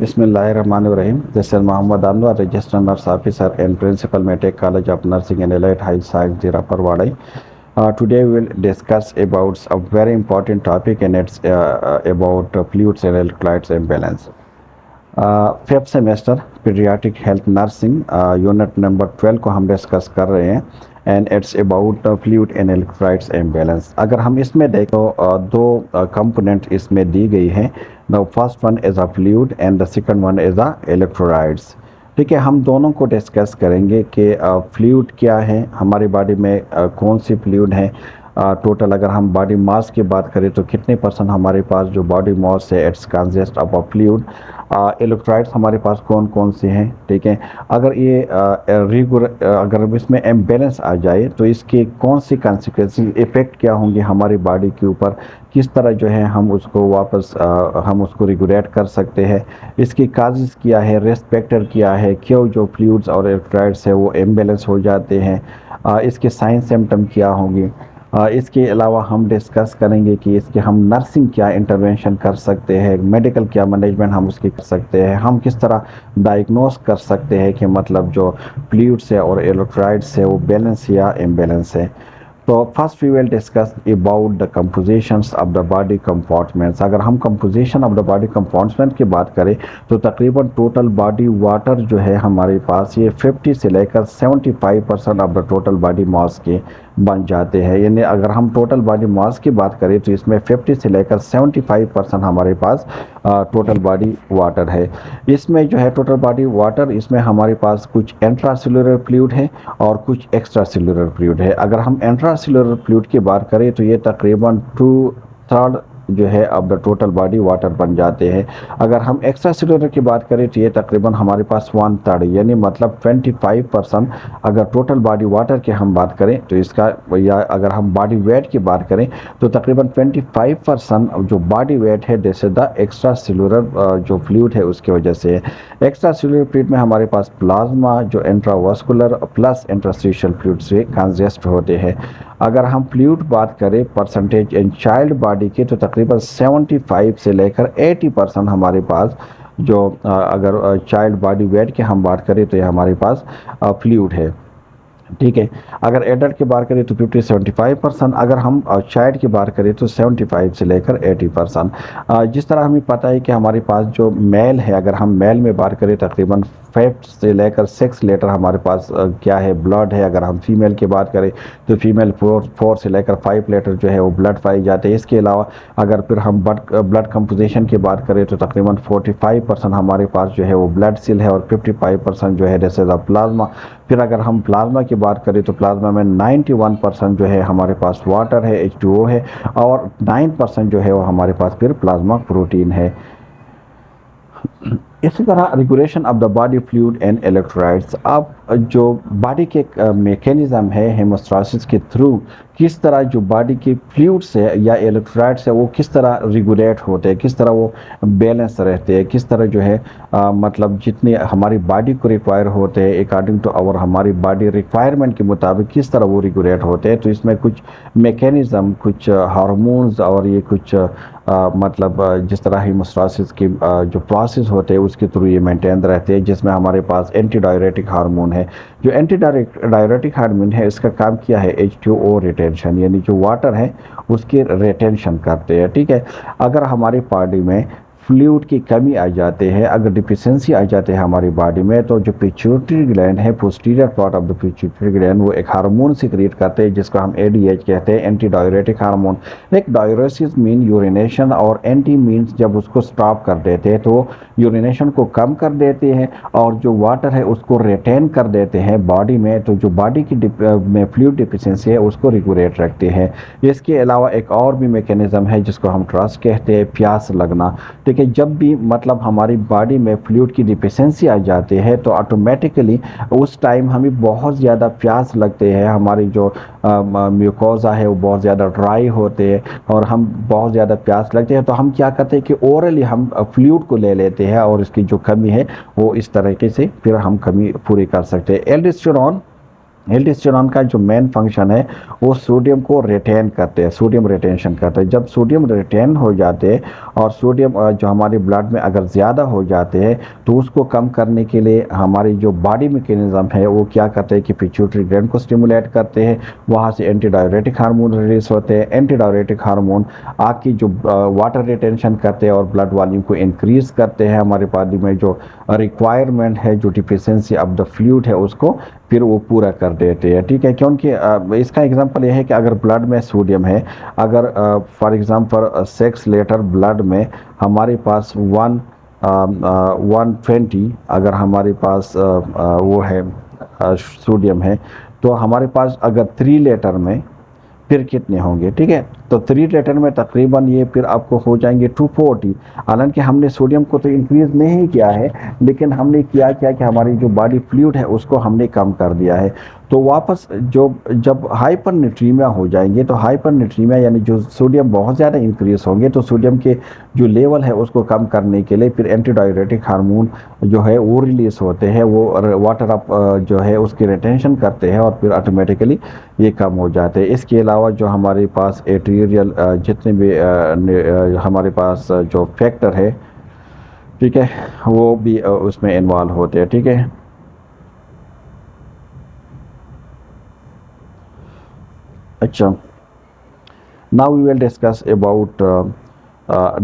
Bismillahirrahmanirrahim. This is Muhammad Anwar, Registered Nurse Officer and Principal Medtech College of Nursing and Allied Health Science, Tirapurwadai. Today we will discuss about a very important topic, and it's about fluids and electrolytes imbalance. Fifth semester paediatric health nursing unit number 12 को हम discuss कर रहे हैं and it's about fluid and electrolytes imbalance. अगर हम इसमें देखें तो दो कंपोनेंट इसमें दी गई हैं। The first one is a fluid and the second one is a electrolytes. ठीक है, हम दोनों को डिस्कस करेंगे कि फ्लूइड क्या है, हमारी बॉडी में कौन सी फ्लूइड है। टोटल अगर हम बॉडी मास की बात करें तो कितने परसेंट हमारे पास जो बॉडी मास है it's consist of a fluid. Electrolytes हमारे पास कौन कौन से हैं। ठीक है, अगर ये अगर इसमें इम्बैलेंस आ जाए तो इसके कौन सी कॉन्सिक्वेंसेस इफेक्ट क्या होंगे हमारी बॉडी के ऊपर, किस तरह जो है हम उसको वापस हम उसको रेगुलेट कर सकते हैं, इसकी काजेस क्या है, रिस्क फैक्टर क्या है, क्यों जो फ्लूइड्स और इलेक्ट्रोलाइट्स है वो इम्बैलेंस हो जाते हैं, इसके साइन सिम्टम क्या होंगे। इसके अलावा हम डिस्कस करेंगे कि इसके हम नर्सिंग क्या इंटरवेंशन कर सकते हैं, मेडिकल क्या मैनेजमेंट हम उसकी कर सकते हैं, हम किस तरह डायग्नोस कर सकते हैं कि मतलब जो फ्लूइड्स है और इलेक्ट्रोलाइट्स है वो बैलेंस या इम्बैलेंस है। तो first we will discuss about the compositions of the body compartments. अगर हम composition of the body compartment की बात करें तो तकरीबन टोटल बॉडी वाटर जो है हमारे पास ये 50 से लेकर 75% of the total body mass के बन जाते हैं। यानी अगर हम टोटल बॉडी मास की बात करें तो इसमें 50 से लेकर 75% हमारे पास टोटल बॉडी वाटर है। इसमें जो है टोटल बॉडी वाटर, इसमें हमारे पास कुछ इंट्रासेलुलर फ्लूइड है और कुछ एक्स्ट्रा सेलुलर फ्लूइड है। अगर हम इंट्रासेलुलर फ्लूइड की बात करें तो ये तकरीबन 2/3 जो है अब द टोटल बॉडी वाटर बन जाते हैं। अगर हम एक्स्ट्रा सेलुलर की बात करें तो ये तकरीबन हमारे पास 1/3 यानी मतलब 25%। अगर टोटल बॉडी वाटर की हम बात करें तो इसका, या अगर हम बॉडी वेट की बात करें तो तकरीबन 25% जो बॉडी वेट है this is the extra cellular जो फ्लूइड है उसकी वजह से। एक्स्ट्रा सेलुलर फ्लूइड में हमारे पास प्लाज्मा जो इंट्रावास्कुलर प्लस इंटरस्टिशियल फ्लूइड से कंसिस्ट होते हैं। अगर हम फ्लूइड बात करें परसेंटेज इन चाइल्ड बॉडी के तो तकरीबन 75 से लेकर 80% हमारे पास जो अगर चाइल्ड बॉडी वेट की हम बात करें तो ये हमारे पास फ्लूइड है। ठीक है, अगर एडल्ट की बात करें तो 50-75%, अगर हम चाइल्ड की बात करें तो 75 से लेकर 80%। जिस तरह हमें पता है कि हमारे पास जो मेल है, अगर हम मेल में बात करें तकरीबन 5 से लेकर 6 लीटर हमारे पास क्या है ब्लड है। अगर हम फीमेल की बात करें तो फीमेल 4 से लेकर 5 लीटर जो है वो ब्लड पाई जाते हैं। इसके अलावा अगर फिर हम ब्लड कंपोजिशन की बात करें तो तकरीबन 45% हमारे पास जो है वो ब्लड सेल है और 55% जो है जैसे प्लाज्मा। फिर अगर हम प्लाज्मा की बात करें तो प्लाज्मा में 91% जो है हमारे पास वाटर है, H2O है, और 9% जो है वो हमारे पास फिर प्लाज्मा प्रोटीन है। इसी तरह regulation of the body fluid and electrolytes. अब जो बॉडी के मैकेनिज्म है हेमोस्टासिस के थ्रू किस तरह जो बॉडी के फ्लूइड्स है या इलेक्ट्रोलाइट्स है वो किस तरह रेगुलेट होते हैं, किस तरह वो बैलेंस रहते हैं, किस तरह जो है मतलब जितने हमारी बॉडी को रिक्वायर होते हैं अकॉर्डिंग टू और हमारी बॉडी रिक्वायरमेंट के मुताबिक किस तरह वो रेगुलेट होते हैं। तो इसमें कुछ मैकेनिज्म, कुछ हार्मोन्स और ये कुछ मतलब जिस तरह हेमोस्टासिस की जो प्रोसेस होते हैं उसके थ्रू ये मेंटेन रहते हैं, जिसमें हमारे पास एंटी डायरेटिक हार्मोन है। जो एंटी डायरेटिक हार्मोन है इसका काम किया है H2O रिटेंशन, यानी जो वाटर है उसकी रिटेंशन करते हैं। ठीक है, अगर हमारी बॉडी में फ्लूइड की कमी आ जाते हैं, अगर डिफिशियंसी आ जाते हैं हमारी बॉडी में, तो जो पिट्यूटरी ग्लैंड है, posterior part of the pituitary gland, वो एक हार्मोन सिक्रिएट करते हैं जिसको हम ADH कहते हैं, एंटी डायरेटिक हार्मोन। एक डायरेसिस मीन यूरिनेशन और एंटी मीन्स जब उसको स्टॉप कर देते हैं तो यूरिनेशन को कम कर देते हैं और जो वाटर है उसको रिटेन कर देते हैं बॉडी में। तो जो बॉडी की में फ्लूइड डिफिशियंसी है उसको रेगुलेट रखते हैं। इसके अलावा एक और भी मैकेनिज्म है जिसको हम ट्रस्ट कहते हैं, प्यास लगना। ठीक है, जब भी मतलब हमारी बॉडी में फ्लूइड की डिफिशियंसी आ जाती है तो ऑटोमेटिकली उस टाइम हमें बहुत ज़्यादा प्यास लगते हैं, हमारी जो म्यूकोजा है वो बहुत ज़्यादा ड्राई होते हैं और हम बहुत ज़्यादा प्यास लगते हैं। तो हम क्या करते हैं कि ओरली हम फ्लूइड को ले लेते हैं और इसकी जो कमी है वो इस तरीके से फिर हम कमी पूरी कर सकते हैं। एल्डोस्टेरोन एल्डोस्टेरोन का जो मेन फंक्शन है वो सोडियम को रिटेन करते हैं, सोडियम रिटेंशन करते हैं। जब सोडियम रिटेन हो जाते हैं और सोडियम जो हमारे ब्लड में अगर ज़्यादा हो जाते हैं तो उसको कम करने के लिए हमारी जो बॉडी मैकेनिज्म है वो क्या करते हैं कि पिट्यूटरी ग्लैंड को स्टिमुलेट करते हैं, वहाँ से एंटी डायरेटिक हार्मोन रिलीज होते हैं। एंटी डायरेटिक हार्मोन आग की जो वाटर रिटेंशन करते हैं और ब्लड वॉल्यूम को इंक्रीज करते हैं, हमारे बॉडी में जो रिक्वायरमेंट है, जो डिफिशियंसी ऑफ द फ्लूइड है उसको फिर वो पूरा कर देते हैं। ठीक है, क्योंकि इसका एग्जांपल यह है कि अगर ब्लड में सोडियम है, अगर फॉर एग्जांपल 6 लीटर ब्लड में हमारे पास 120 अगर हमारे पास वो है सोडियम है, तो हमारे पास अगर 3 लीटर में फिर कितने होंगे? ठीक है, तो 3 लीटर में तकरीबन ये फिर आपको हो जाएंगे 240। हालांकि हमने सोडियम को तो इंक्रीज नहीं किया है, लेकिन हमने किया क्या कि हमारी जो बॉडी फ्लूइड है उसको हमने कम कर दिया है। तो वापस जो जब हाइपरनेट्रीमिया हो जाएंगे, तो हाइपरनेट्रीमिया यानी जो सोडियम बहुत ज़्यादा इंक्रीज होंगे, तो सोडियम के जो लेवल है उसको कम करने के लिए फिर एंटी डायरेटिक हार्मोन जो है वो रिलीज होते हैं, वो वाटर अप जो है उसकी रिटेंशन करते हैं और फिर ऑटोमेटिकली ये कम हो जाते हैं। इसके अलावा जो हमारे पास एट्रियल जितने भी हमारे पास जो फैक्टर है, ठीक है, वो भी उसमें इन्वॉल्व होते हैं। ठीक है, अच्छा, now we will discuss about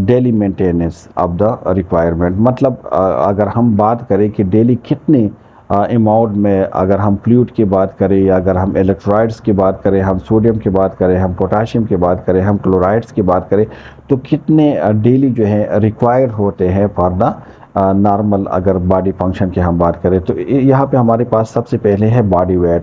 daily maintenance of the requirement. मतलब अगर हम बात करें कि डेली कितने अमाउंट में, अगर हम फ्लूइड की बात करें या अगर हम इलेक्ट्रोलाइट्स की बात करें, हम सोडियम की बात करें, हम पोटाशियम की बात करें, हम क्लोराइड्स की बात करें, तो कितने डेली जो है रिक्वायर्ड होते हैं फॉर द नॉर्मल, अगर बॉडी फंक्शन की हम बात करें। तो यहाँ पे हमारे पास सबसे पहले है बॉडी वेट।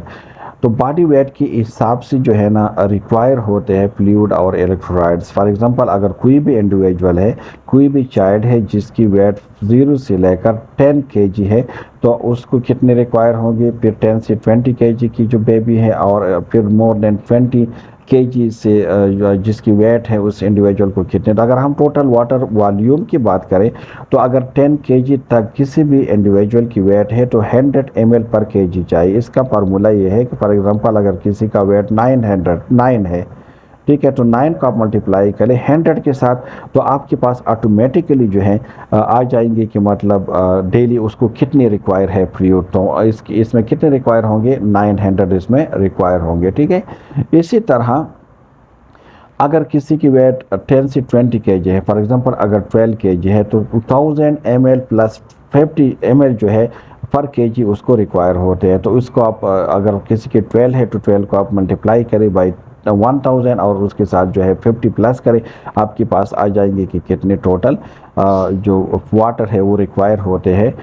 तो बॉडी वेट के हिसाब से जो है ना रिक्वायर होते हैं फ्लूइड और इलेक्ट्रोलाइट्स। फॉर एग्जांपल अगर कोई भी इंडिविजुअल है, कोई भी चाइल्ड है जिसकी वेट 0 से लेकर 10 kg है, तो उसको कितने रिक्वायर होंगे? फिर 10 से 20 kg की जो बेबी है और फिर मोर देन 20 kg से जिसकी वेट है उस इंडिविजुअल को कितने। तो अगर हम टोटल वाटर वॉल्यूम की बात करें, तो अगर 10 kg तक किसी भी इंडिविजुअल की वेट है तो 100 ml पर kg चाहिए। इसका फार्मूला ये है कि फॉर एग्जांपल अगर किसी का वेट 9 है, ठीक है, तो 9 को आप मल्टीप्लाई करें 100 के साथ, तो आपके पास ऑटोमेटिकली जो है आ जाएंगे कि मतलब डेली उसको कितने रिक्वायर है फ्लूइड। तो इसमें कितने रिक्वायर होंगे? 900 इसमें रिक्वायर होंगे। ठीक है, इसी तरह अगर किसी की वेट 10 से 20 kg है, फॉर एग्जांपल अगर 12 kg है, तो 1000 ml प्लस 50 ml जो है पर kg उसको रिक्वायर होते हैं। तो उसको आप अगर किसी के 12 है तो 12 को आप मल्टीप्लाई करें बाई 1000 और उसके साथ जो है 50 प्लस करें, आपके पास आ जाएंगे कि कितने टोटल जो वाटर है वो रिक्वायर होते हैं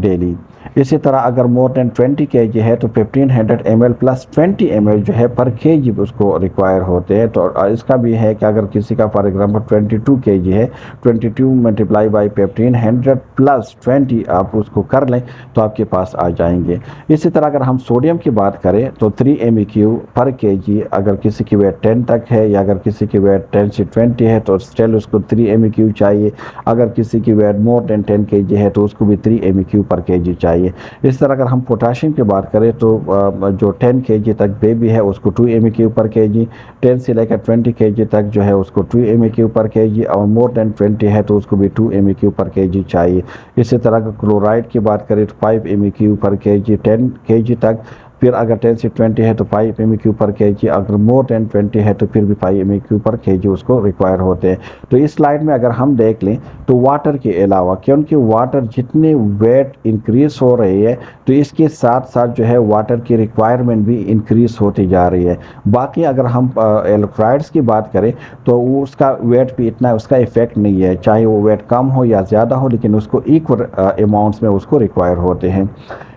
डेली। इसी तरह अगर मोर देन 20 kg है तो 1500 ml प्लस 20 ml जो है पर kg उसको रिक्वायर होते हैं। तो इसका भी है कि अगर किसी का फॉर एग्जांपल 22 kg है, 22 मल्टीप्लाई बाई 1500 प्लस 20 आप उसको कर लें तो आपके पास आ जाएंगे। इसी तरह अगर हम सोडियम की बात करें तो 3 MEQ पर kg, अगर किसी की वेट 10 तक है या अगर किसी की वेट 10 से 20 है तो स्टिल उसको 3 MEQ चाहिए। अगर किसी की वेट मोर देन 10 kg है तो उसको भी 3 MEQ पर kg चाहिए। इस तरह अगर हम पोटाशियम की बात करें तो जो 10 kg तक बेबी है उसको 2 MEQ पर kg, 10 से लेकर 20 kg तक जो है उसको 2 MEQ पर kg, और मोर देन 20 है तो उसको भी 2 MEQ पर kg चाहिए। इसी तरह अगर क्लोराइड की बात करें तो 5 MEQ पर kg 10 kg तक, फिर अगर 10 से 20 है तो 5 MEQ पर kg, अगर मोर देन 20 है तो फिर भी 5 MEQ पर kg उसको रिक्वायर होते हैं। तो इस स्लाइड में अगर हम देख लें तो वाटर के अलावा, क्योंकि वाटर जितने वेट इंक्रीज हो रही है तो इसके साथ साथ जो है वाटर की रिक्वायरमेंट भी इंक्रीज होती जा रही है। बाकी अगर हम इलेक्ट्रोलाइट्स की बात करें तो उसका वेट भी इतना उसका इफेक्ट नहीं है, चाहे वो वेट कम हो या ज़्यादा हो, लेकिन उसको इक्वल अमाउंट्स में उसको रिक्वायर होते हैं।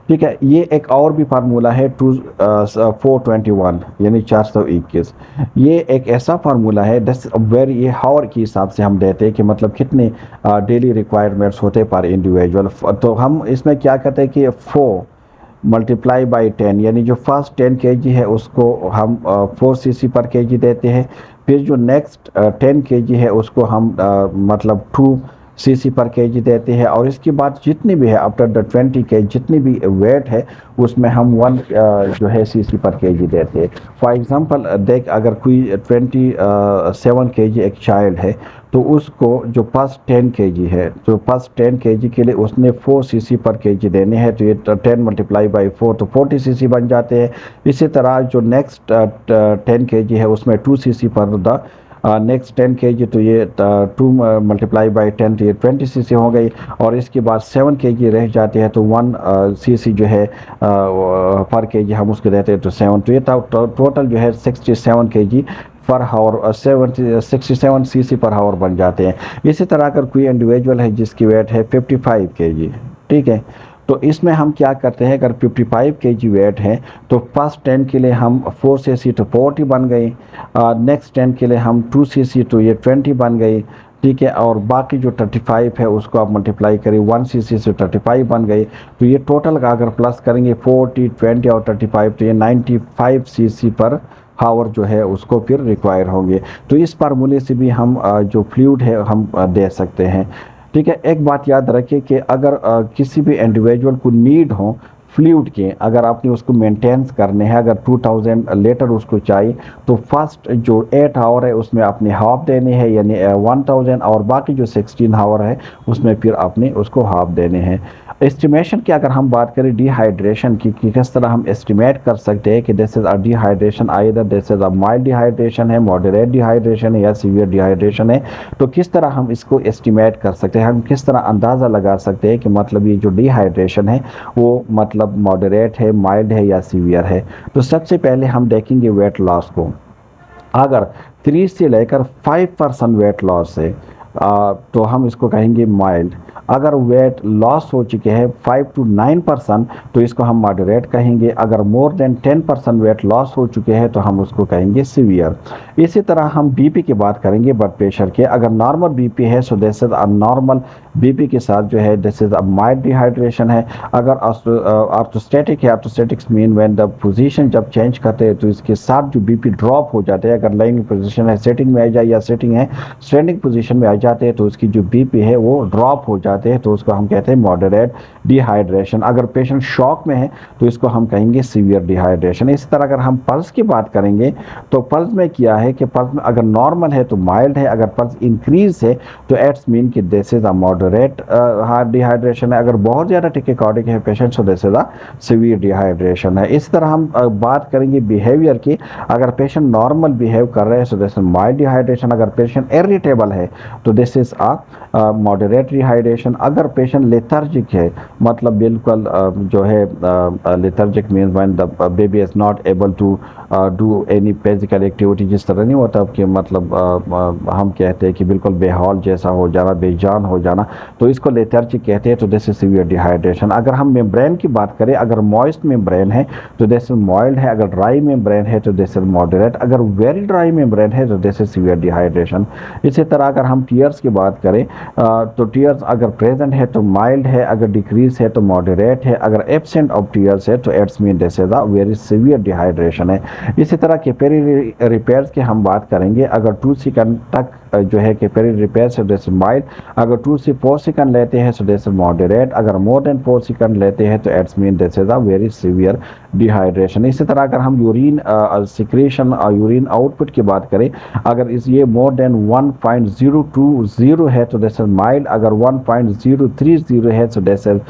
ठीक है, ये एक और भी फार्मूला है 421 यानी 421। ये एक ऐसा फार्मूला है वेरी, ये हावर के हिसाब से हम देते हैं कि मतलब कितने डेली रिक्वायरमेंट्स होते हैं पर इंडिविजुअल। तो हम इसमें क्या करते हैं कि 4 मल्टीप्लाई बाई 10, यानी जो फर्स्ट 10 kg है उसको हम 4 cc पर kg देते हैं। फिर जो नेक्स्ट 10 kg है उसको हम मतलब 2 सीसी पर केजी देते हैं। और इसके बाद जितनी भी है आफ्टर द 20 के जितनी भी वेट है उसमें हम 1 जो है सीसी पर केजी देते हैं। फॉर एग्जांपल देख, अगर कोई 27 केजी एक चाइल्ड है तो उसको जो फर्स्ट 10 केजी है, तो फर्स्ट 10 केजी के लिए उसने 4 सीसी पर केजी देने हैं, तो ये 10 मल्टीप्लाई बाई 4 तो 40 सीसी बन जाते हैं। इसी तरह जो नेक्स्ट 10 केजी है उसमें 2 सीसी पर द नेक्स्ट 10 केजी, तो ये 2 मल्टीप्लाई बाई 10 तो ये 20 सीसी हो गई। और इसके बाद 7 केजी रह जाते हैं तो 1 सीसी जो है पर केजी हम उसको देते हैं तो 7, तो ये टोटल जो है 67 केजी पर हावर 67 सीसी पर हावर बन जाते हैं। इसी तरह अगर कोई इंडिविजुअल है जिसकी वेट है 55 केजी, ठीक है, तो इसमें हम क्या करते हैं, अगर 55 केजी वेट है तो फर्स्ट 10 के लिए हम 4 सीसी तो 40 बन गई, नेक्स्ट 10 के लिए हम 2 सीसी तो ये 20 बन गई, ठीक है। और बाकी जो 35 है उसको आप मल्टीप्लाई करें 1 सीसी से 35 बन गई, तो ये टोटल का अगर प्लस करेंगे 40, 20 और 35 तो ये 95 सीसी पर हावर जो है उसको फिर रिक्वायर होंगे। तो इस फार्मूले से भी हम जो फ्लूइड है हम दे सकते हैं, ठीक है। एक बात याद रखिए कि अगर किसी भी इंडिविजुअल को नीड हो फ्लूइड के, अगर आपने उसको मेंटेनेंस करने हैं, अगर 2000 लीटर उसको चाहिए तो फर्स्ट जो 8 आवर है उसमें आपने हाफ देने हैं यानी 1000, और बाकी जो 16 आवर है उसमें फिर आपने उसको हाफ देने हैं। एस्टिमेशन की अगर हम बात करें डिहाइड्रेशन की कि किस तरह हम एस्टिमेट कर सकते हैं कि this is a dehydration, either this is a mild dehydration है, मॉडरेट डिहाइड्रेशन है या सीवियर डिहाइड्रेशन है, तो किस तरह हम इसको एस्टिमेट कर सकते हैं, हम किस तरह अंदाज़ा लगा सकते हैं कि मतलब ये जो डिहाइड्रेशन है वो मतलब मॉडरेट है, माइल्ड है या सीवियर है। तो सबसे पहले हम देखेंगे वेट लॉस को। अगर 3 से लेकर 5% वेट लॉस है तो हम इसको कहेंगे माइल्ड। अगर वेट लॉस हो चुके हैं 5 to 9% तो इसको हम मॉडरेट कहेंगे। अगर मोर देन 10% वेट लॉस हो चुके हैं तो हम उसको कहेंगे सीवियर। इसी तरह हम बीपी की बात करेंगे, ब्लड प्रेशर के। अगर नॉर्मल बीपी है so this is a normal BP के साथ जो है this is a mild dehydration है। अगर ऑर्थोस्टैटिक है, ऑर्थोस्टैटिक्स मीन व्हेन द पोजीशन जब चेंज करते हैं तो इसके साथ जो बीपी ड्रॉप हो जाते हैं, अगर लाइंग पोजीशन है सेटिंग में आ जाए या सेटिंग है स्टैंडिंग पोजीशन में आ जाते हैं तो उसकी जो बीपी है वो ड्रॉप हो जाते हैं, तो उसको हम कहते हैं मॉडरेट डिहाइड्रेशन। अगर पेशेंट शॉक में है तो इसको हम कहेंगे सीवियर डिहाइड्रेशन। इसी तरह अगर हम पल्स की बात करेंगे तो पल्स में क्या है कि पल्स में अगर नॉर्मल है तो माइल्ड है, अगर पल्स इंक्रीज है तो एट्स मीन कि this is a moderate heart dehydration है। अगर बहुत ज़्यादा टिकेकार्डिक है पेशेंट तो this is a severe dehydration है। इस तरह हम बात करेंगे बिहेवियर की। अगर पेशेंट नॉर्मल बिहेव कर रहे हैं तो दिस इज माइल्ड डिहाइड्रेशन। अगर पेशेंट इरिटेबल है तो this is a moderate dehydration. अगर पेशेंट लेथर्जिक है, मतलब बिल्कुल जो है lethargic means when the baby is not able to do any physical activity, जिस तरह नहीं होता कि मतलब हम कहते हैं कि बिल्कुल बेहाल जैसा हो जाना, बेजान हो जाना, तो इसको लेथर्जिक कहते हैं, तो दिस इज सीवियर डिहाइड्रेशन। अगर हम मेम्ब्रेन की बात करें, अगर मॉइस्ट मेम्ब्रेन है तो दिस इज माइल्ड है, अगर ड्राई मेम्ब्रेन है तो दिस इज मॉडरेट, अगर वेरी ड्राई मेम्ब्रेन है तो दिस इज सीवियर डिहाइड्रेशन। इसी तरह अगर हम टीयर्स की बात करें तो टीयर्स अगर प्रेजेंट है तो माइल्ड है, अगर डिक्रीज है तो मॉडरेट है, अगर एब्सेंट ऑफ टीयर्स है तो it's mean this is a very severe dehydration है। इसी तरह कैपिलरी रिपेयर्स की हम बात करेंगे। अगर 2 सेकंड तक जो है कैपिलरी रिपेयर्स है दिस माइल्ड, अगर 2 से 4 सेकंड लेते हैं तो दिस मॉडरेट, अगर मोर देन 4 सेकंड लेते हैं तो it's mean this is a very severe dehydration. इसी तरह अगर हम यूरिन सिक्रेशन और यूरिन आउटपुट की बात करें, अगर इस ये मोर देन 1.020 है तो दिस इज माइल्ड, अगर 1.030 है तो दिस इज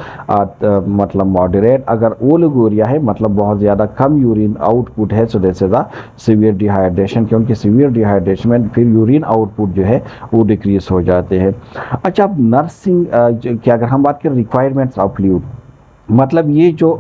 मतलब मॉडरेट, अगर ओलिगोरिया है मतलब बहुत ज़्यादा कम यूरिन आउटपुट है तो this is a severe dehydration, क्योंकि सीवियर डिहाइड्रेशन में फिर यूरिन आउटपुट जो है वो डिक्रीज हो जाते हैं। अच्छा, अब नर्सिंग की अगर हम बात करें रिक्वायरमेंट्स ऑफ फ्लूइड, मतलब ये जो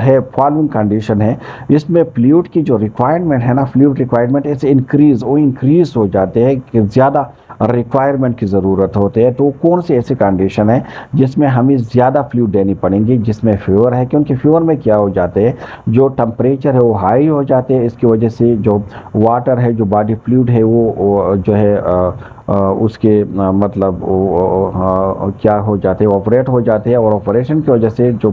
है फॉलोइंग कंडीशन है, इसमें फ्लूइड की जो रिक्वायरमेंट है ना, फ्लूइड रिक्वायरमेंट ऐसे इंक्रीज हो जाते हैं कि ज़्यादा रिक्वायरमेंट की ज़रूरत होती है। तो कौन सी ऐसी कंडीशन है जिसमें हमें ज़्यादा फ्लूइड देनी पड़ेंगी, जिसमें फीवर है, क्योंकि फीवर में क्या हो जाते हैं, जो टेम्परेचर है वो हाई हो जाते हैं, इसकी वजह से जो वाटर है, जो बॉडी फ्लूइड है वो जो है उसके मतलब क्या हो जाते हैं, ऑपरेट हो जाते हैं और ऑपरेशन की वजह से जो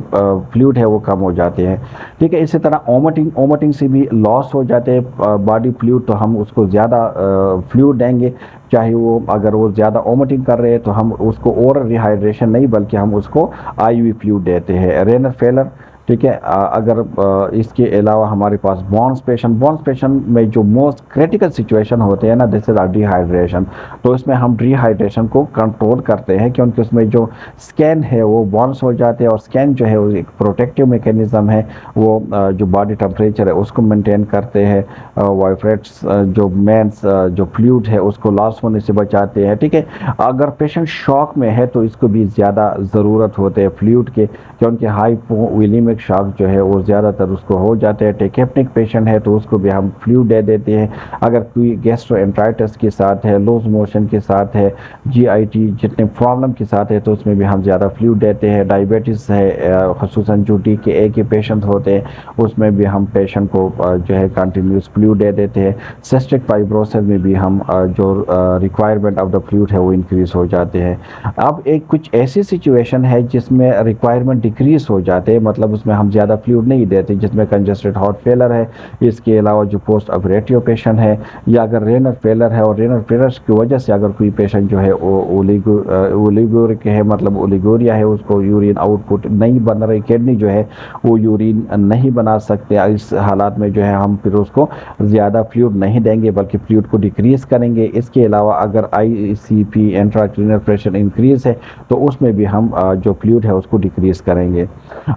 फ्लूइड है वो कम हो जाते हैं। ठीक है, इसी तरह ओमिटिंग से भी लॉस हो जाते हैं बॉडी फ्लूइड, तो हम उसको ज़्यादा फ्लूइड देंगे, चाहे वो अगर वो ज़्यादा ओमिटिंग कर रहे हैं तो हम उसको और रिहाइड्रेशन नहीं बल्कि हम उसको आईवी फ्लूइड देते हैं। रेनर फेलर, ठीक है, अगर इसके अलावा हमारे पास बॉन्स पेशेंट में जो मोस्ट क्रिटिकल सिचुएशन होते हैं ना, दिस इज डिहाइड्रेशन। तो इसमें हम डिहाइड्रेशन को कंट्रोल करते हैं क्योंकि उसमें जो स्कैन है वो बॉन्स हो जाते हैं, और स्कैन जो है वो एक प्रोटेक्टिव मैकेनिज्म है, वो जो बॉडी टेम्परेचर है उसको मेंटेन करते हैं, वाइफ्रेट्स जो मेंस जो फ्लूइड है उसको लॉस होने से बचाते हैं। ठीक है, अगर पेशेंट शॉक में है तो इसको भी ज़्यादा ज़रूरत होते है फ्लूइड के, क्योंकि हाइपोवोलेमिक शॉक जो है वो ज़्यादातर उसको हो जाते हैं। टेकेप्निक पेशेंट है तो उसको भी हम फ्लूइड दे देते हैं। अगर कोई गैस्ट्रोएंटराइटिस के साथ है, लूज मोशन के साथ है, जीआईटी जितने प्रॉब्लम के साथ है तो उसमें भी हम ज़्यादा फ्लूइड देते हैं। डायबिटीज़ है, खसूसन जो DKA के पेशेंट होते हैं उसमें भी हम पेशेंट को जो है कंटिन्यूस फ्लूइड दे देते हैं। सिस्टिक फाइब्रोसिस में भी हम जो रिक्वायरमेंट ऑफ द फ्लूइड है वो इंक्रीज हो जाते हैं। अब एक कुछ ऐसी सिचुएशन है जिसमें रिक्वायरमेंट डिक्रीज हो जाते हैं, मतलब उसमें हम ज़्यादा फ्लूइड नहीं देते, जिसमें कंजेस्टेड हार्ट फेलर है, इसके अलावा जो पोस्ट ऑपरेटिव पेशेंट है, या अगर रेनर फेलर है और रेनर फेलर की वजह से अगर कोई पेशेंट जो है ओलिगोरिक है, मतलब ओलिगोरिया है, उसको यूरिन आउटपुट नहीं बन रही, किडनी जो है वो यूरिन नहीं बना सकते, इस हालात में जो है हम फिर उसको ज़्यादा फ्लूइड नहीं देंगे बल्कि फ्लूइड को डिक्रीज़ करेंगे। इसके अलावा अगर ICP इंट्राक्रीनल प्रेशर इंक्रीज़ है तो उसमें भी हम जो फ्लूइड है उसको डिक्रीज़ करेंगे।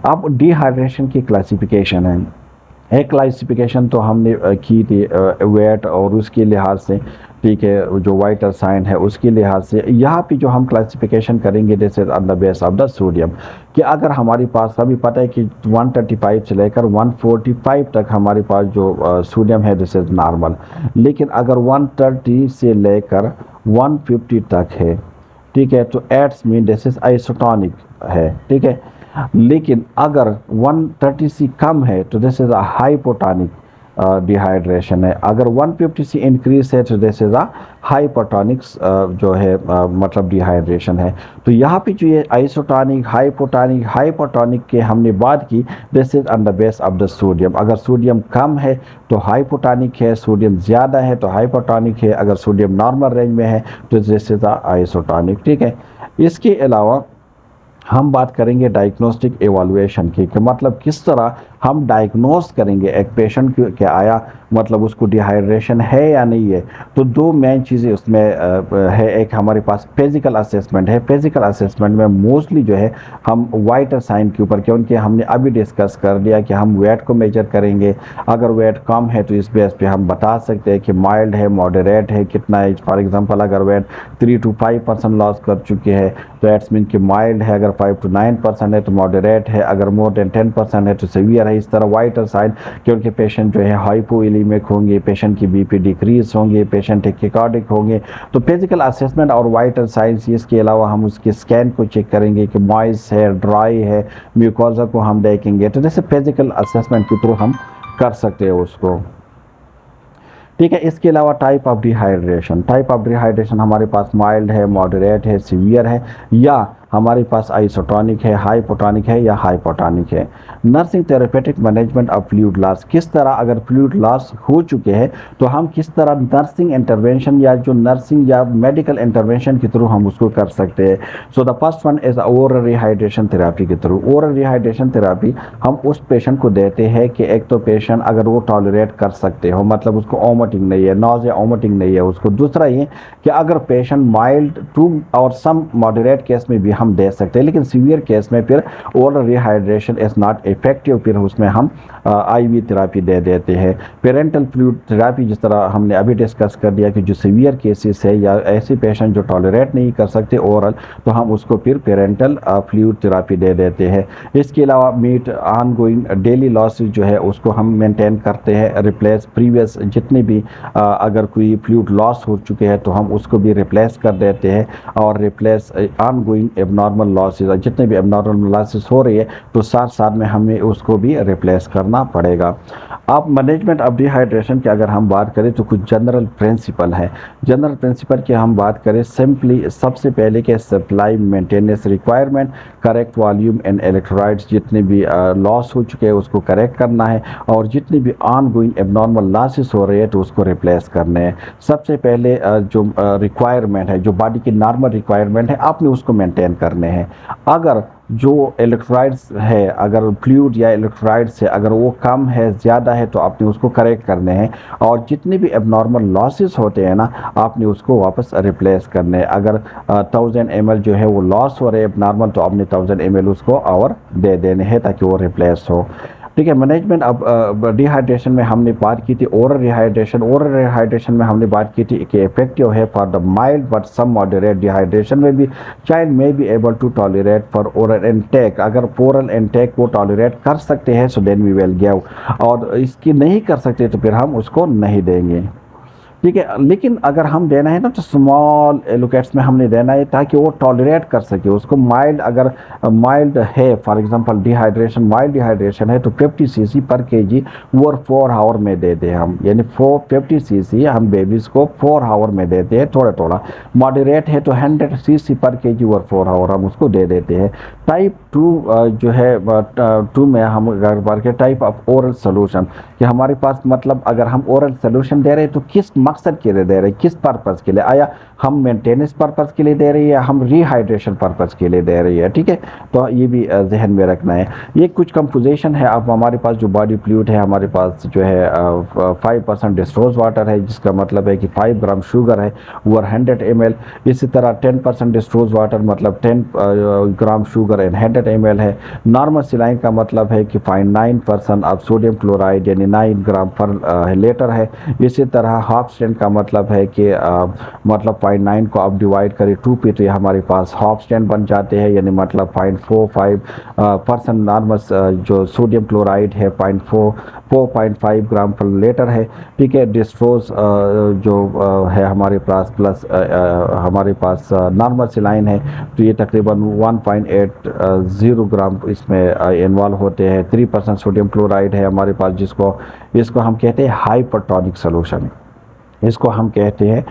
अब डिहाइड्रेशन की क्लासिफिकेशन है। एक क्लासिफिकेशन तो हमने की थी वेट और उसके लिहाज से, ठीक है, जो वाइटल साइन है उसके लिहाज से। यहाँ पे जो हम क्लासिफिकेशन करेंगे this is on the base of the sodium, कि अगर हमारे पास अभी पता है कि 135 से लेकर 145 तक हमारे पास जो सोडियम है दिस इज नॉर्मल, लेकिन अगर 130 से लेकर 150 तक है, ठीक है, तो एट्स मीन दिस इज आइसोटोनिक है। ठीक है, लेकिन अगर 130 से कम है तो this is a hypotonic dehydration है। अगर 150 से इंक्रीज है तो दिस इज अ हाइपोटोनिक जो है मतलब डिहाइड्रेशन है। तो यहाँ पे जो ये आइसोटोनिक, हाइपोटोनिक के हमने बात की, this is on the base of the sodium. अगर सोडियम कम है तो हाइपोटोनिक है, सोडियम ज़्यादा है तो हाइपोटोनिक है, अगर सोडियम नॉर्मल रेंज में है तो दिस इज अ आइसोटोनिक। ठीक है, इसके अलावा हम बात करेंगे डायग्नोस्टिक एवोल्यूशन की, कि मतलब किस तरह हम डायग्नोस करेंगे एक पेशेंट के आया, मतलब उसको डिहाइड्रेशन है या नहीं है। तो दो मेन चीज़ें उसमें है। एक हमारे पास फिजिकल असेसमेंट है। फिजिकल असेसमेंट में मोस्टली जो है हम वाइटल साइन के ऊपर, क्योंकि हमने अभी डिस्कस कर लिया कि हम वेट को मेजर करेंगे। अगर वेट कम है तो इस बेस पे हम बता सकते हैं कि माइल्ड है, मॉडरेट है, कितना है। फॉर एग्जांपल अगर वेट 3 to 5% लॉस कर चुके हैं तो एट्स मीन कि माइल्ड है, अगर 5 to 9% है तो मॉडरेट है, अगर मोर देन 10% है तो सीवियर है। इस तरह वाइटल साइन, क्योंकि पेशेंट जो है हाइपोइलेमिक होंगे, पेशेंट की BP डिक्रीज होंगे, पेशेंट टैकिकार्डिक होंगे। तो फिजिकल असेसमेंट और वाइटल साइंस, इसके अलावा हम उसके स्कैन को चेक करेंगे कि मॉइस्ट है, ड्राई है, म्यूकोजा को हम देखेंगे। तो जैसे फिजिकल असेसमेंट के थ्रू हम कर सकते हैं उसको। ठीक है, इसके अलावा टाइप ऑफ डिहाइड्रेशन हमारे पास माइल्ड है, मॉडरेट है, सीवियर है, या हमारे पास आइसोटोनिक है, हाइपोटोनिक है या हाइपोटोनिक है। Nursing therapeutic management of fluid loss, किस तरह अगर फ्लूइड लॉस हो चुके हैं तो हम किस तरह नर्सिंग इंटरवेंशन या जो नर्सिंग या मेडिकल इंटरवेंशन के थ्रू हम उसको कर सकते हैं। So the first one is oral rehydration therapy के थ्रू। ओरल रिहाइड्रेशन थेरेपी हम उस पेशेंट को देते हैं कि एक तो पेशेंट अगर वो टॉलरेट कर सकते हो, मतलब उसको ओमिटिंग नहीं है, नॉज़िया ओमिटिंग नहीं है उसको। दूसरा ये कि अगर पेशेंट माइल्ड टू और सम मॉडरेट केस में भी हम दे सकते हैं, लेकिन सीवियर केस में फिर oral rehydration is not effective, फिर उसमें हम IV थेरेपी दे देते हैं। पेरेंटल फ्लूइड थेरेपी, जिस तरह हमने अभी डिस्कस कर दिया कि जो सीवियर केसेस है या ऐसे पेशेंट जो टॉलरेट नहीं कर सकते ओरल, तो हम उसको फिर पेरेंटल फ्लूइड थेरेपी दे देते हैं। इसके अलावा मीट ऑनगोइंग डेली लॉसेज जो है उसको हम मेंटेन करते हैं, रिप्लेस प्रीवियस जितने भी अगर कोई फ्लूइड लॉस हो चुके हैं तो हम उसको भी रिप्लेस कर देते हैं, और रिप्लेस ऑनगोइंग एबनॉर्मल लॉसेज, जितने भी एबनॉर्मल लॉसेज हो रही है तो साथ साथ में हमें उसको भी रिप्लेस करना पड़ेगा। अब मैनेजमेंट ऑफ डिहाइड्रेशन की अगर हम बात करें तो कुछ जनरल प्रिंसिपल है। जनरल प्रिंसिपल की हम बात करें सिंपली, सबसे पहले के supply maintenance requirement, correct volume and electrolytes जितने भी लॉस हो चुके हैं उसको करेक्ट करना है, और जितनी भी ऑन गोइंग एबनॉर्मल लॉसेस हो रहे हैं तो उसको रिप्लेस करने हैं। सबसे पहले जो रिक्वायरमेंट है, जो बॉडी की नॉर्मल रिक्वायरमेंट है, आपने उसको मेंटेन करने हैं। अगर जो इलेक्ट्रोलाइट्स है, अगर फ्लूइड या इलेक्ट्रोलाइट्स है, अगर वो कम है ज़्यादा है तो आपने उसको करेक्ट करने हैं, और जितने भी एबनॉर्मल लॉसेस होते हैं ना आपने उसको वापस रिप्लेस करने हैं। अगर 1000 ml जो है वो लॉस हो रहे हैं एबनॉर्मल तो आपने 1000 ml उसको और दे देने हैं ताकि वो रिप्लेस हो। ठीक है। मैनेजमेंट अब डिहाइड्रेशन में हमने बात की थी ओरल डिहाइड्रेशन। ओरल डिहाइड्रेशन में हमने बात की थी कि इफेक्टिव है for the mild but some moderate dehydration में भी चाइल्ड में be able to tolerate for oral intake. अगर ओरल इनटेक को टॉलरेट कर सकते हैं so then we will give, और इसकी नहीं कर सकते तो फिर हम उसको नहीं देंगे। ठीक है। लेकिन अगर हम देना है ना तो स्मॉल एलोकेट्स में हमने देना है ताकि वो टॉलरेट कर सके उसको। माइल्ड, अगर माइल्ड है for example dehydration, mild dehydration है तो 50 cc पर केजी वो 4 आवर में देते हैं हम, यानी 50 cc हम बेबीज़ को 4 आवर में देते हैं थोड़ा थोड़ा। मॉडरेट है तो 100 cc पर केजी और 4 आवर हम उसको दे देते हैं। टाइप 2 जो है 2 में हम अगर बात करें टाइप ऑफ ओरल सोल्यूशन, कि हमारे पास मतलब अगर हम ओरल सोल्यूशन दे रहे हैं तो किस मकसद के लिए दे रहे हैं, किस पर्पज़ के लिए, आया हम मेंटेनेंस पर्पज़ के लिए दे रही है या हम रिहाइड्रेशन पर्पज़ के लिए दे रही है। ठीक है, तो ये भी जहन में रखना है। ये कुछ कंपोजिशन है। अब हमारे पास जो बॉडी फ्लूइड है, हमारे पास जो है 5% डिस्ट्रोज वाटर है, जिसका मतलब है कि 5 ग्राम शुगर है ओवर 100 ml। इसी तरह 10% डिस्ट्रोज वाटर मतलब 10 ग्राम शुगर एंड 100 ml है। नॉर्मल सिलाइन का मतलब है कि 0.9% ऑफ सोडियम क्लोराइड यानी 9 ग्राम पर लीटर है। इसी तरह हाफ स्टैंड का मतलब है कि मतलब 0.9 को आप डिवाइड करें 2 पे तो ये हमारे पास हाफ स्टैंड बन जाते हैं, यानी मतलब 0.45% नॉर्मल जो सोडियम क्लोराइड है 4.5 ग्राम पर लीटर है। ठीक है। डिस्ट्रोज जो है हमारे पास प्लस हमारे पास नॉर्मल सिलाइन है तो ये तकरीबन 1.80 ग्राम इसमें इन्वॉल्व होते हैं। 3% सोडियम क्लोराइड है हमारे पास, इसको हम कहते हैं हाइपरटोनिक सोल्यूशन, इसको हम कहते हैं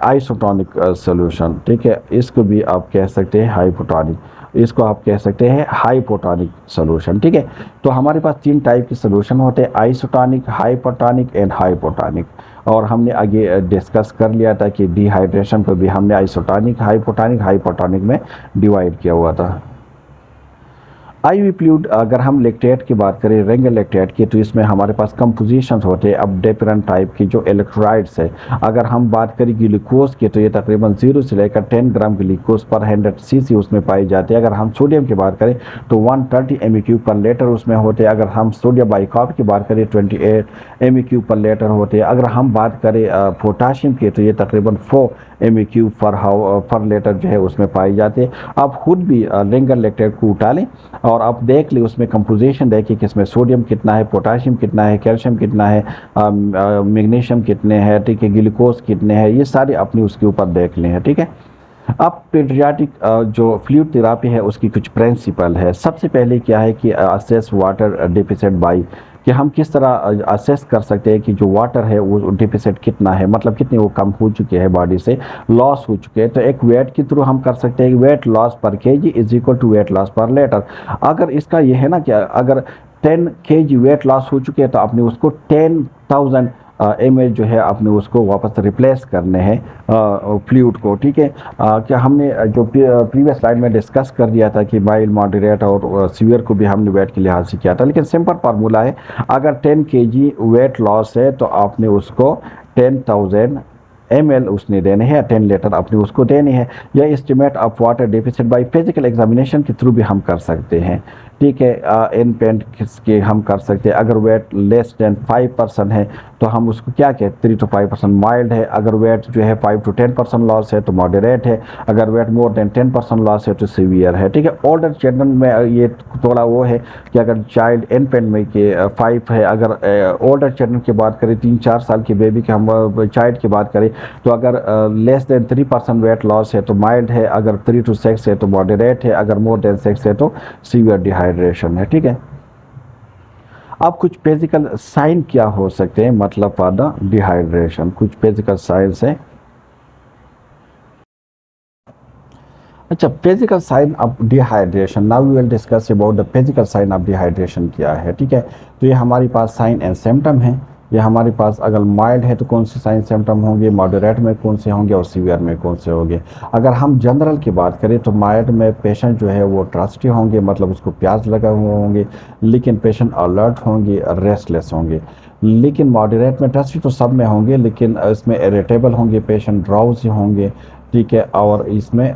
आइसोटोनिक सोल्यूशन। ठीक है, इसको भी आप कह सकते हैं हाइपोटोनिक, इसको आप कह सकते हैं हाइपोटोनिक सोल्यूशन। ठीक है, तो हमारे पास 3 टाइप के सोल्यूशन होते हैं, आइसोटोनिक, हाइपोटोनिक एंड हाइपोटोनिक। और हमने आगे डिस्कस कर लिया था कि डिहाइड्रेशन को भी हमने आइसोटोनिक, हाइपोटोनिक, हाइपोटोनिक में डिवाइड किया हुआ था। IV फ्लूइड, अगर हम लैक्टेट की बात करें, रिंग लैक्टेट की, तो इसमें हमारे पास कंपोजिशंस होते हैं अब डिफरेंट टाइप की जो इलेक्ट्रोलाइट्स है। अगर हम बात करें ग्लूकोज की तो ये तकरीबन 0 से लेकर 10 ग्राम ग्लूकोज पर 100 cc उसमें पाई जाती है। अगर हम सोडियम की बात करें तो 130 MEQ पर लीटर उसमें होते हैं। अगर हम सोडियम बाइकार्ब की बात करें 28 MEQ पर लीटर होते हैं। अगर हम बात करें पोटाशियम की तो ये तकरीबन 4 MEQ पर लीटर जो है उसमें पाई जाती है। आप खुद भी रिंग लैक्टेट को उठा लें और आप देख लें, उसमें कंपोजिशन देखिए कि इसमें सोडियम कितना है, पोटाशियम कितना है, कैल्शियम कितना है, मैग्नीशियम कितने हैं, ठीक है, ग्लूकोज कितने हैं, ये सारे अपने उसके ऊपर देख लें। ठीक है। अब पीडियाट्रिक जो फ्लूइड थेरेपी है उसकी कुछ प्रिंसिपल है। सबसे पहले क्या है कि असेस वाटर डेफिसिट बाई, कि हम किस तरह असेस कर सकते हैं कि जो वाटर है वो डेफिसिट कितना है, मतलब कितने वो कम हो चुके हैं, बॉडी से लॉस हो चुके हैं। तो एक वेट के थ्रू हम कर सकते हैं, weight loss per KG is equal to weight loss per litre. अगर इसका ये है ना कि अगर 10 kg वेट लॉस हो चुके हैं तो आपने उसको 10,000 ml जो है आपने उसको वापस रिप्लेस करने हैं फ्लूइड को। ठीक है। क्या हमने जो प्रीवियस स्लाइड में डिस्कस कर दिया था कि माइल्ड, मॉडरेट और सीवियर को भी हमने वेट के लिहाज से किया था, लेकिन सिंपल फार्मूला है, अगर 10 kg वेट लॉस है तो आपने उसको 10,000 ml उसने देने हैं, 10 लीटर अपने उसको देने हैं। या estimate of water deficit by physical examination के थ्रू भी हम कर सकते हैं। ठीक है, इन पेंट के हम कर सकते हैं। अगर वेट लेस देन 5% है तो हम उसको क्या कहते हैं, 3 to 5% माइल्ड है। अगर वेट जो है 5 to 10% लॉस है तो मॉडरेट है। अगर वेट मोर देन 10% लॉस है तो सीवियर है। ठीक है, ओल्डर चिल्ड्रन में ये थोड़ा वो है कि अगर चाइल्ड इन पेंट में के 5 है, अगर ओल्डर चिल्ड्रन की बात करें, 3-4 साल की बेबी की हम चाइल्ड की बात करें, तो अगर लेस देन 3% वेट लॉस है तो माइल्ड है। अगर 3 to 6 है तो मॉडरेट है। अगर मोर देन 6 है तो सीवियर डिहाइड्रेशन है। ठीक है, अब कुछ फिजिकल साइन क्या हो सकते हैं, मतलब फॉर द डिहाइड्रेशन, कुछ फिजिकल साइंस है। अच्छा, physical sign of dehydration, now we will discuss about the physical sign of dehydration क्या है। ठीक है, तो ये हमारे पास साइन एंड सिम्टम है। ये हमारे पास अगर माइल्ड है तो कौन से साइन सिम्टम होंगे, मॉडरेट में कौन से होंगे और सीवियर में कौन से होंगे। अगर हम जनरल की बात करें तो माइल्ड में पेशेंट जो है वो ट्रस्टी होंगे, मतलब उसको प्यास लगा हुआ होंगे, लेकिन पेशेंट अलर्ट होंगे, रेस्टलेस होंगे। लेकिन मॉडरेट में ट्रस्टी तो सब में होंगे, लेकिन इसमें इरिटेबल होंगे, पेशेंट ड्राउजी होंगे। ठीक है, और इसमें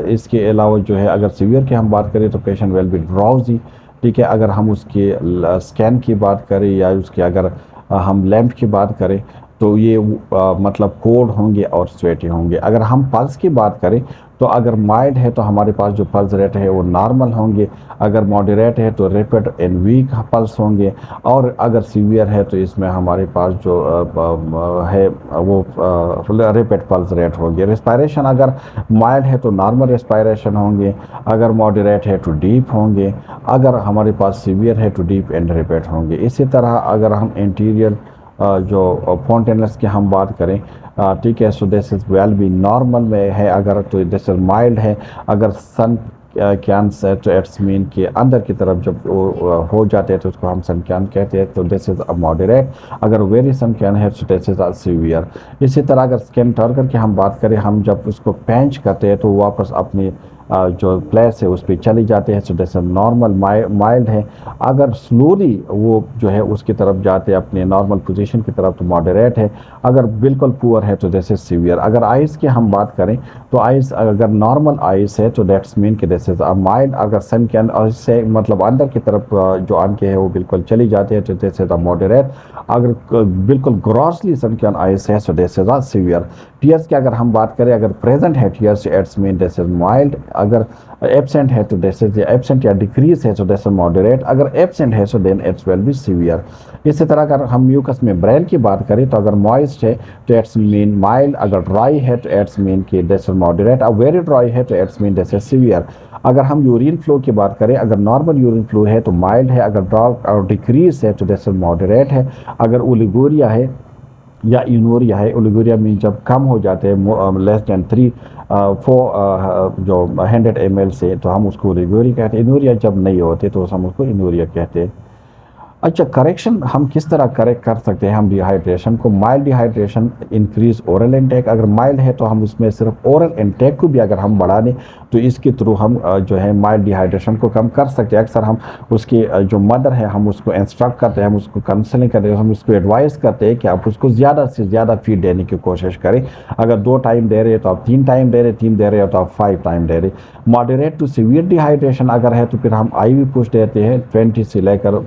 इसके अलावा जो है अगर सीवियर की हम बात करें तो पेशेंट विल बी ड्राउजी। ठीक है, अगर हम उसके स्कैन की बात करें या उसके अगर हम लैंप की बात करें तो ये मतलब कोल्ड होंगे और स्वेटी होंगे। अगर हम पल्स की बात करें तो अगर माइल्ड है तो हमारे पास जो पल्स रेट है वो नॉर्मल होंगे। अगर मॉडरेट है तो रैपिड एंड वीक पल्स होंगे। और अगर सीवियर है तो इसमें हमारे पास जो है वो रैपिड पल्स रेट होंगे। रिस्पायरेशन अगर माइल्ड है तो नॉर्मल रिस्पायरेशन होंगे। अगर मॉडरेट है तो डीप होंगे। अगर हमारे पास सीवियर है तो डीप एंड रैपिड होंगे। इसी तरह अगर हम इंटीरियर जो फाउंटेनलेस की हम बात करें, ठीक है, so this is well B normal में है। अगर तो दिस इज माइल्ड है। अगर सन कैन सेट इट्स मीन के अंदर की तरफ जब वो हो जाते हैं तो उसको हम सन कैन कहते हैं, तो दिस इज़ अ मॉडरेट। अगर वेरी सन कैन है तो दिस इज़ अ सीवियर। इसी तरह अगर स्किन टर्कर की हम बात करें, हम जब उसको पेंच करते हैं तो वापस अपनी जो प्लेस है उस पर चली जाते हैं, सो दिस नॉर्मल माइल्ड है। अगर स्लोली वो जो है उसकी तरफ जाते हैं अपने नॉर्मल पोजीशन की तरफ तो मॉडरेट है। अगर बिल्कुल पुअर है तो दिस इज सीवियर। अगर आइस की हम बात करें तो आइस अगर नॉर्मल आइस है तो दैट्स मीन कि दिस इज अ माइल्ड। अगर सन कैन से मतलब अंदर की तरफ जो आंखें है वो बिल्कुल चली जाती है तो दिस इज अ मॉडरेट। अगर बिल्कुल ग्रॉसली सन कैन आइस है तो this is a severe. Tears की अगर हम बात करें, अगर प्रेजेंट है tears it's mean this is mild. अगर एब्सेंट है तो दिस इज एब्सेंट या डिक्रीज है तो दिस इज मॉडरेट। अगर एब्सेंट है तो then it's will be severe. इसी तरह अगर हम म्यूकस मेम्ब्रेन की बात करें तो अगर मॉइस्ट है तो इट्स मीन माइल्ड। अगर ड्राई है तो इट्स मीन कि दिस इज मॉडरेट। अब वेरी ड्राई है तो it's mean this is severe. अगर हम यूरिन फ्लो की बात करें, अगर नॉर्मल यूरिन फ्लो है तो माइल्ड है। अगर ड्रॉप और डिक्रीज है तो दिस इज मॉडरेट है। अगर ओलिगोरिया है या यूनोरिया है, ओलिगोरिया मीन जब कम हो जाते हैं लेस देन 4 जो 100 ml से, तो हम उसको ओलिगोरिया कहते हैं। इनोरिया जब नहीं होते तो हम उसको इनोरिया कहते हैं। अच्छा, करेक्शन हम किस तरह करेक्ट कर सकते हैं हम डिहाइड्रेशन को। Mild dehydration increase oral intake. अगर माइल्ड है तो हम उसमें सिर्फ ओरल इनटेक को भी अगर हम बढ़ा दें तो इसके थ्रू हम जो है माइल्ड डिहाइड्रेशन को कम कर सकते हैं। अक्सर हम उसकी जो मदर है हम उसको इंस्ट्रक्ट करते हैं, हम उसको काउंसलिंग करते हैं, हम उसको एडवाइस करते हैं कि आप उसको ज़्यादा से ज़्यादा फीड देने की कोशिश करें। अगर 2 टाइम दे रहे हैं तो आप 3 टाइम दे रहे, 3 दे रहे हो तो आप 5 टाइम दे रहे। मॉडरेट टू सीवियर डिहाइड्रेशन अगर है तो फिर हम IV पुश देते हैं 20 से लेकर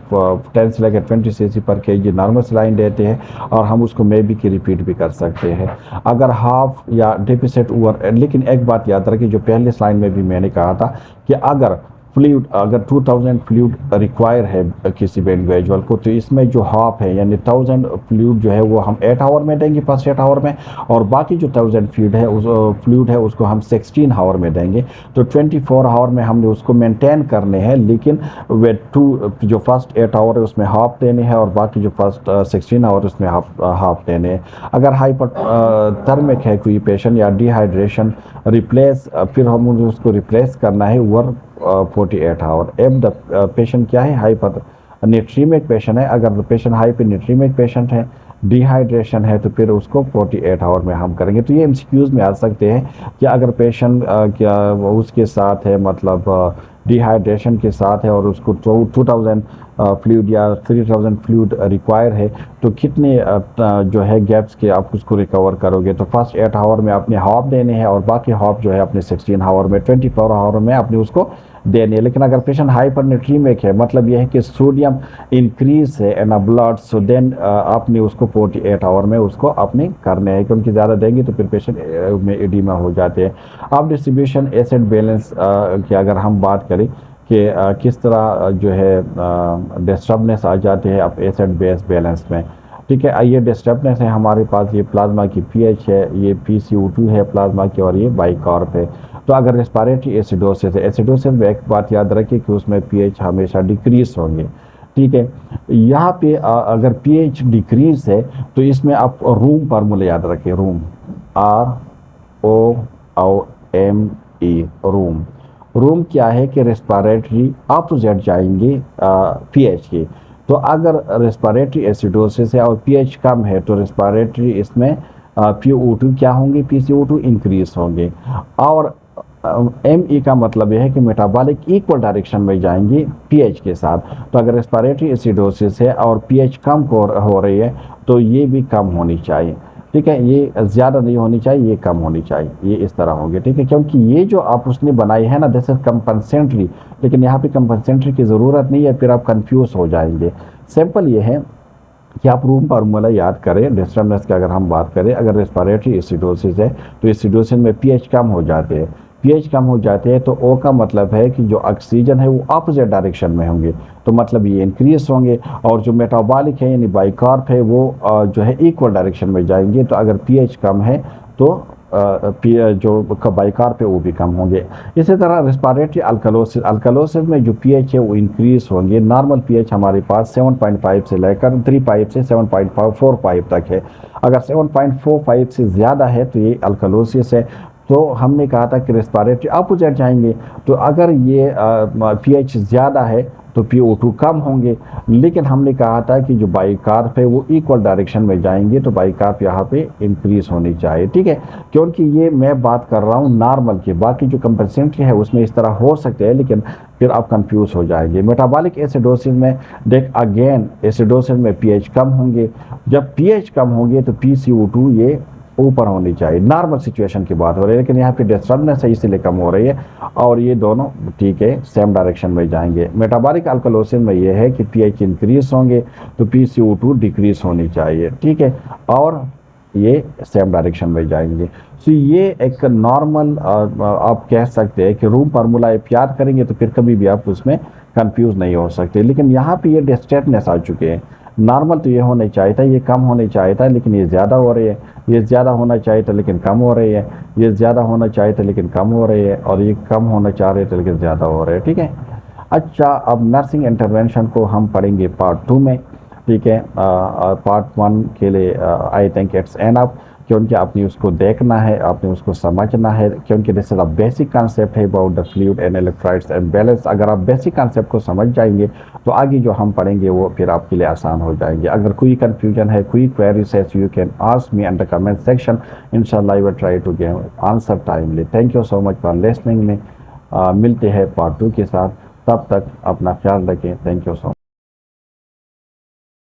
10 से लेकर 20 cc पर kg नॉर्मल सलाइन देते हैं, और हम उसको मे बी की रिपीट भी कर सकते हैं। अगर हाफ या डेफिसिट ओवर, लेकिन एक बात याद रखिए जो पहले स्लाइड में भी मैंने कहा था कि अगर फ्लूइड अगर 2000 फ्लूइड रिक्वायर है किसी भी इंडिविजुअल को, तो इसमें जो हाफ है यानी 1000 फ्लूइड जो है वो हम 8 आवर में देंगे, फर्स्ट 8 आवर में, और बाकी जो 1000 फ्लूइड है उसको हम 16 आवर में देंगे। तो 24 आवर में हमने उसको मेंटेन करने हैं, लेकिन वे जो फर्स्ट 8 आवर है उसमें हाफ देने हैं और बाकी जो फर्स्ट 16 आवर उसमें हाफ देने हैं। अगर हाइपोथर्मिक है कोई पेशेंट या डिहाइड्रेशन रिप्लेस, फिर हम उसको रिप्लेस करना है ओवर 48 आवर। एब द पेशेंट क्या है, हाइपर नेट्रीमिक पेशेंट है। अगर पेशेंट हाइपरनेट्रीमिक पेशेंट है, डिहाइड्रेशन है, तो फिर उसको 48 आवर में हम करेंगे। तो ये MCQs में आ सकते हैं कि अगर पेशेंट क्या उसके साथ है, मतलब डिहाइड्रेशन के साथ है और उसको 2000 फ्लूइड या 3000 फ्लूइड रिक्वायर है, तो कितने जो है गैप्स के आप उसको रिकवर करोगे। तो फर्स्ट 8 आवर में अपने हाफ देने हैं और बाकी हाफ जो है अपने 16 आवर में, 24 आवर में अपने उसको देनी है। लेकिन अगर पेशेंट हाइपरनेट्रीमिक है, मतलब यह है कि सोडियम इंक्रीज है इन ब्लड, सो देन आपने उसको 48 आवर में उसको आपने करने हैं, क्योंकि ज़्यादा देंगे तो फिर पेशेंट में एडिमा हो जाते हैं। अब डिस्ट्रीब्यूशन एसिड बैलेंस की अगर हम बात करें कि किस तरह जो है डिस्टर्बनेस आ जाते हैं अब एसिड बेस बैलेंस में। ठीक है, ये डिस्टर्बनेस है हमारे पास, ये प्लाज्मा की पीएच है, ये PCO2 है प्लाज्मा की, और ये बाइकार्ब है। तो अगर रेस्पिरेटरी एसिडोसिस है, एसिडोसिस में एक बात याद रखिए कि उसमें पीएच हमेशा डिक्रीज होंगे। ठीक है, यहाँ पे अगर पीएच डिक्रीज है तो इसमें आप रूम फार्मूला याद रखें, रूम ROM रूम। रूम क्या है कि रेस्पिरेटरी अपोजिट जाएंगे पीएच के। तो अगर रेस्पिरेटरी एसिडोसिस है और पीएच कम है तो रेस्पिरेटरी इसमें PO2 क्या होंगे, PCO2 इंक्रीज होंगे। और ME का मतलब यह है कि मेटाबॉलिक इक्वल डायरेक्शन में जाएंगे पीएच के साथ। तो अगर रेस्पिरेटरी एसिडोसिस है और पीएच कम हो रही है तो ये भी कम होनी चाहिए। ठीक है, ये ज़्यादा नहीं होनी चाहिए, ये कम होनी चाहिए, ये इस तरह होंगे। ठीक है, क्योंकि ये जो आप उसने बनाई है ना, दिस इज कंपनसेंट्री, लेकिन यहाँ पे कंपनसेंट्री की ज़रूरत नहीं है, फिर आप कंफ्यूज हो जाएंगे। सिंपल ये है कि आप रूम फार्मूला याद करें। डिस्टर्बनेस की अगर हम बात करें, अगर रेस्पिरेटरी एसिडोसिस है तो एसिडोसिस में पीएच कम हो जाते हैं, पीएच कम हो जाते हैं तो ओ का मतलब है कि जो ऑक्सीजन है वो अपोजिट डायरेक्शन में होंगे, तो मतलब ये इंक्रीज होंगे। और जो मेटाबॉलिक है यानी बाइकार्ब है वो जो है इक्वल डायरेक्शन में जाएंगे। तो अगर पीएच कम है तो जो बाइकार्ब है वो भी कम होंगे। इसी तरह रेस्पिरेटरी अल्कलोसिस, अल्कलोसिस में जो पीएच है वो इंक्रीज होंगे। नॉर्मल पीएच हमारे पास 7.5 से लेकर 3.5 से 7.45 तक है। अगर 7.45 से ज़्यादा है तो ये अल्कलोसिस है। तो हमने कहा था कि रेस्पिरेटरी अपोजिट जाएंगे। तो अगर ये पीएच ज़्यादा है तो PO2 कम होंगे। लेकिन हमने कहा था कि जो बाइकार्ब है वो इक्वल डायरेक्शन में जाएंगे, तो बाइकार्ब यहाँ पे इंक्रीज होनी चाहिए। ठीक है, क्योंकि ये मैं बात कर रहा हूँ नॉर्मल की, बाकी जो कंपनसेंट्री है उसमें इस तरह हो सकते हैं, लेकिन फिर आप कंफ्यूज हो जाएंगे। मेटाबॉलिक एसिडोसिस में देख अगेन एसिडोसिस में पीएच कम होंगे। जब पीएच कम होंगे तो PCO2 ये ऊपर होनी चाहिए। नॉर्मल सिचुएशन की बात हो रही है, लेकिन यहाँ पे डिस्टर्बनेस है इसीलिए कम हो रही है, और ये दोनों ठीक है सेम डायरेक्शन में जाएंगे। मेटाबॉलिक अल्कलोसिस में ये है कि पीएच इंक्रीज होंगे तो PCO2 डिक्रीज होनी चाहिए। ठीक है, और ये सेम डायरेक्शन में जाएंगे। सो ये एक नॉर्मल आप कह सकते हैं कि रूम फार्मूला आप याद करेंगे तो फिर कभी भी आप उसमें कंफ्यूज नहीं हो सकते। लेकिन यहाँ पे ये डिस्टर्बनेस आ चुके हैं। नॉर्मल तो ये होना चाहिए था, ये कम होने चाहिए था, लेकिन ये ज़्यादा हो रही है। ये ज़्यादा होना चाहिए था लेकिन कम हो रही है। ये ज़्यादा होना चाहिए था लेकिन कम हो रही है, और ये कम होना चाह रहे थे लेकिन ज़्यादा हो रहे हैं। ठीक है, अच्छा अब नर्सिंग इंटरवेंशन को हम पढ़ेंगे पार्ट 2 में। ठीक है, पार्ट 1 के लिए आई थिंक इट्स एनफ, क्योंकि आपने उसको देखना है, आपने उसको समझना है, क्योंकि this is a basic concept है about the fluid and electrolytes and balance. अगर आप बेसिक कॉन्सेप्ट को समझ जाएंगे तो आगे जो हम पढ़ेंगे वो फिर आपके लिए आसान हो जाएंगे। अगर कोई कन्फ्यूजन है, कोई क्वेरीज है, you can ask me in the comment section. इंशाल्लाह I will try to give answer timely. Thank you so much for listening में। मिलते हैं पार्ट 2 के साथ, तब तक अपना ख्याल रखें। Thank you so much.